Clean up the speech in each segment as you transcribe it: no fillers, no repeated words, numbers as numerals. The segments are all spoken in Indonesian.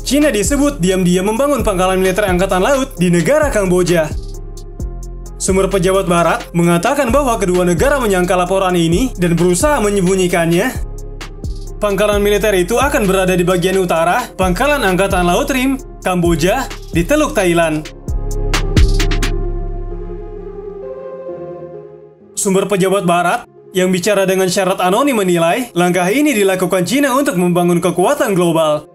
China disebut diam-diam membangun pangkalan militer angkatan laut di negara Kamboja. Sumber pejabat barat mengatakan bahwa kedua negara menyangka laporan ini dan berusaha menyembunyikannya. Pangkalan militer itu akan berada di bagian utara Pangkalan Angkatan Laut Rim, Kamboja, di Teluk Thailand. Sumber pejabat barat yang bicara dengan syarat anonim menilai langkah ini dilakukan China untuk membangun kekuatan global.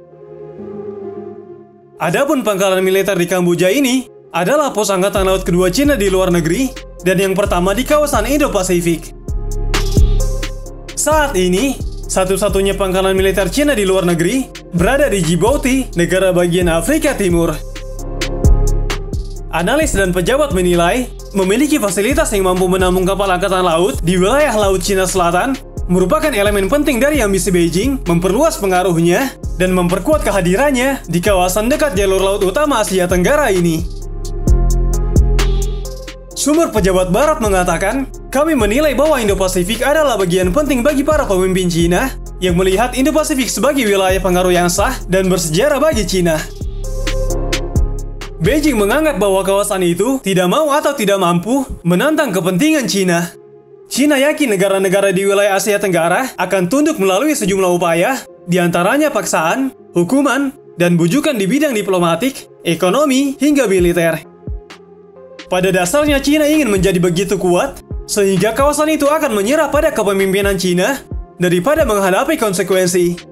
Adapun pangkalan militer di Kamboja ini adalah pos angkatan laut kedua China di luar negeri dan yang pertama di kawasan Indo-Pasifik. Saat ini, satu-satunya pangkalan militer China di luar negeri berada di Djibouti, negara bagian Afrika Timur. Analis dan pejabat menilai memiliki fasilitas yang mampu menampung kapal angkatan laut di wilayah Laut Cina Selatan merupakan elemen penting dari ambisi Beijing memperluas pengaruhnya dan memperkuat kehadirannya di kawasan dekat jalur laut utama Asia Tenggara ini. Sumber pejabat barat mengatakan, kami menilai bahwa Indo-Pasifik adalah bagian penting bagi para pemimpin China yang melihat Indo-Pasifik sebagai wilayah pengaruh yang sah dan bersejarah bagi China. Beijing menganggap bahwa kawasan itu tidak mau atau tidak mampu menantang kepentingan China. China yakin negara-negara di wilayah Asia Tenggara akan tunduk melalui sejumlah upaya, diantaranya paksaan, hukuman, dan bujukan di bidang diplomatik, ekonomi, hingga militer. Pada dasarnya China ingin menjadi begitu kuat, sehingga kawasan itu akan menyerah pada kepemimpinan China daripada menghadapi konsekuensi.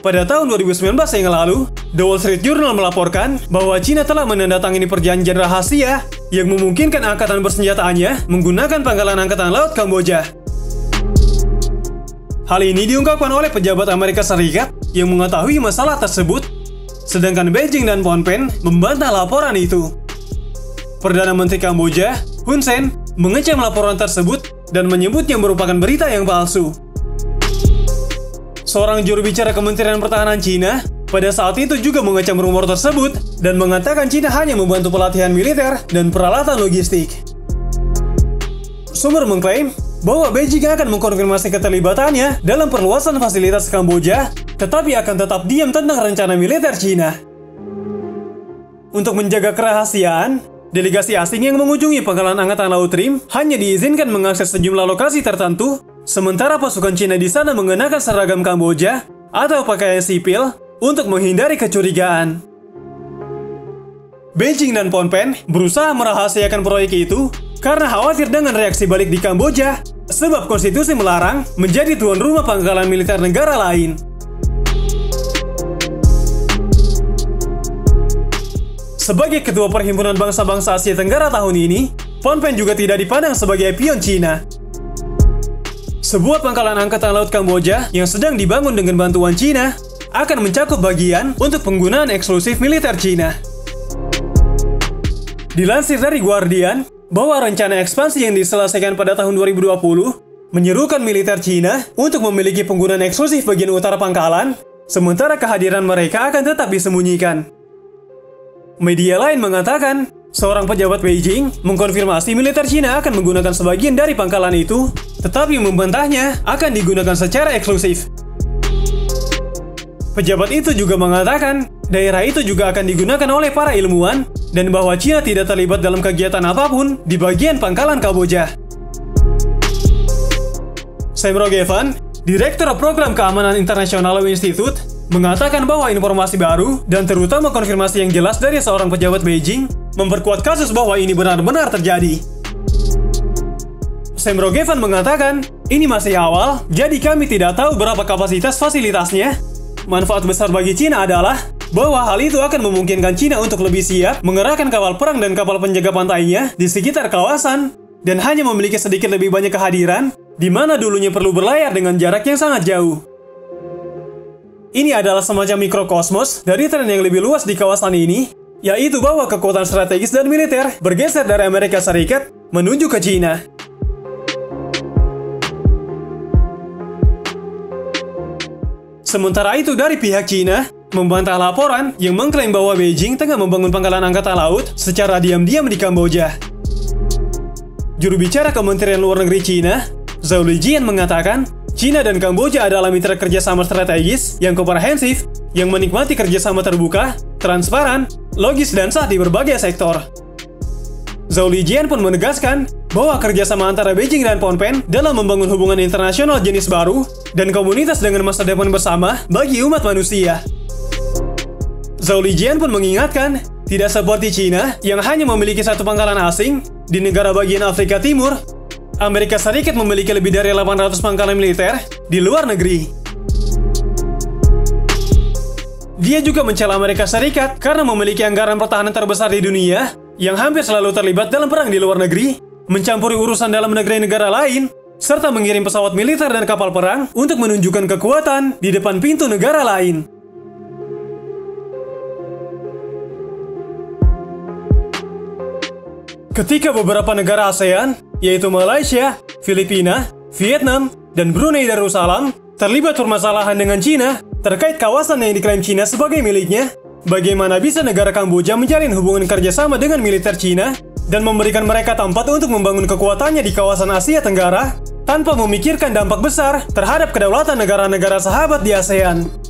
Pada tahun 2019 yang lalu, The Wall Street Journal melaporkan bahwa China telah menandatangani perjanjian rahasia yang memungkinkan angkatan bersenjataannya menggunakan pangkalan angkatan laut Kamboja. Hal ini diungkapkan oleh pejabat Amerika Serikat yang mengetahui masalah tersebut, sedangkan Beijing dan Phnom Penh membantah laporan itu. Perdana Menteri Kamboja, Hun Sen, mengecam laporan tersebut dan menyebutnya merupakan berita yang palsu. Seorang juru bicara Kementerian Pertahanan China pada saat itu juga mengecam rumor tersebut dan mengatakan China hanya membantu pelatihan militer dan peralatan logistik. Sumber mengklaim bahwa Beijing akan mengkonfirmasi keterlibatannya dalam perluasan fasilitas Kamboja, tetapi akan tetap diam tentang rencana militer China. Untuk menjaga kerahasiaan, delegasi asing yang mengunjungi pangkalan angkatan laut Rim hanya diizinkan mengakses sejumlah lokasi tertentu, sementara pasukan China di sana mengenakan seragam Kamboja atau pakaian sipil untuk menghindari kecurigaan. Beijing dan Phnom Penh berusaha merahasiakan proyek itu karena khawatir dengan reaksi balik di Kamboja, sebab konstitusi melarang menjadi tuan rumah pangkalan militer negara lain. Sebagai ketua Perhimpunan Bangsa-Bangsa Asia Tenggara tahun ini, Phnom Penh juga tidak dipandang sebagai pion China. Sebuah pangkalan angkatan laut Kamboja yang sedang dibangun dengan bantuan China akan mencakup bagian untuk penggunaan eksklusif militer China. Dilansir dari Guardian, bahwa rencana ekspansi yang diselesaikan pada tahun 2020 menyerukan militer China untuk memiliki penggunaan eksklusif bagian utara pangkalan, sementara kehadiran mereka akan tetap disembunyikan. Media lain mengatakan, seorang pejabat Beijing mengkonfirmasi militer China akan menggunakan sebagian dari pangkalan itu, tetapi membantahnya akan digunakan secara eksklusif. Pejabat itu juga mengatakan, daerah itu juga akan digunakan oleh para ilmuwan, dan bahwa China tidak terlibat dalam kegiatan apapun di bagian pangkalan Kamboja. Sam Rogevan, Direktur Program Keamanan Internasional Institute, mengatakan bahwa informasi baru dan terutama konfirmasi yang jelas dari seorang pejabat Beijing memperkuat kasus bahwa ini benar-benar terjadi. Sam Rogevan mengatakan, ini masih awal, jadi kami tidak tahu berapa kapasitas fasilitasnya. Manfaat besar bagi China adalah bahwa hal itu akan memungkinkan China untuk lebih siap mengerahkan kapal perang dan kapal penjaga pantainya di sekitar kawasan dan hanya memiliki sedikit lebih banyak kehadiran di mana dulunya perlu berlayar dengan jarak yang sangat jauh. Ini adalah semacam mikrokosmos dari tren yang lebih luas di kawasan ini, yaitu bahwa kekuatan strategis dan militer bergeser dari Amerika Serikat menuju ke China. Sementara itu dari pihak China membantah laporan yang mengklaim bahwa Beijing tengah membangun pangkalan angkatan laut secara diam-diam di Kamboja. Juru bicara Kementerian Luar Negeri China, Zhao Lijian mengatakan, China dan Kamboja adalah mitra kerjasama strategis yang komprehensif, yang menikmati kerjasama terbuka, transparan, logis, dan sah di berbagai sektor. Zhao Lijian pun menegaskan bahwa kerjasama antara Beijing dan Phnom Penh dalam membangun hubungan internasional jenis baru dan komunitas dengan masa depan bersama bagi umat manusia. Zhao Lijian pun mengingatkan, tidak seperti China yang hanya memiliki satu pangkalan asing di negara bagian Afrika Timur, Amerika Serikat memiliki lebih dari 800 pangkalan militer di luar negeri. Dia juga mencela Amerika Serikat karena memiliki anggaran pertahanan terbesar di dunia yang hampir selalu terlibat dalam perang di luar negeri, mencampuri urusan dalam negara lain, serta mengirim pesawat militer dan kapal perang untuk menunjukkan kekuatan di depan pintu negara lain. Ketika beberapa negara ASEAN, yaitu Malaysia, Filipina, Vietnam, dan Brunei Darussalam, terlibat permasalahan dengan China terkait kawasan yang diklaim China sebagai miliknya, bagaimana bisa negara Kamboja menjalin hubungan kerjasama dengan militer China dan memberikan mereka tempat untuk membangun kekuatannya di kawasan Asia Tenggara tanpa memikirkan dampak besar terhadap kedaulatan negara-negara sahabat di ASEAN?